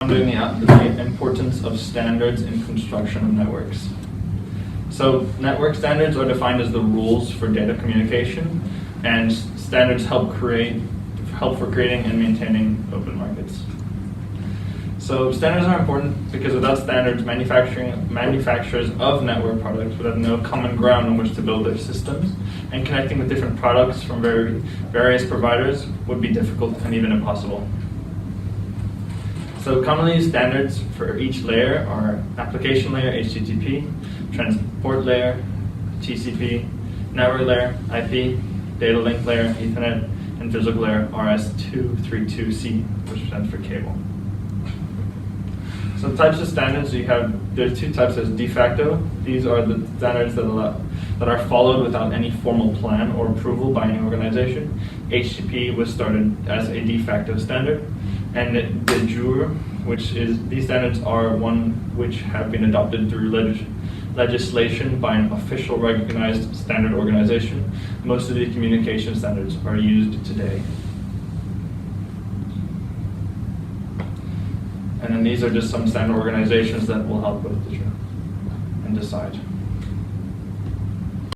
Doing the importance of standards in construction of networks. So network standards are defined as the rules for data communication, and standards help for creating and maintaining open markets. So standards are important because without standards, manufacturers of network products would have no common ground on which to build their systems, and connecting with different products from various providers would be difficult and even impossible. So commonly used standards for each layer are application layer, HTTP, transport layer, TCP, network layer, IP, data link layer, Ethernet, and physical layer, RS-232C, which stands for cable. So types of standards there's two types. There's de facto. These are the standards that are followed without any formal plan or approval by any organization. HTTP was started as a de facto standard. And de jure, these standards are one which have been adopted through legislation by an official recognized standard organization. Most of the communication standards are used today. And then these are just some standard organizations that will help with the jure and decide.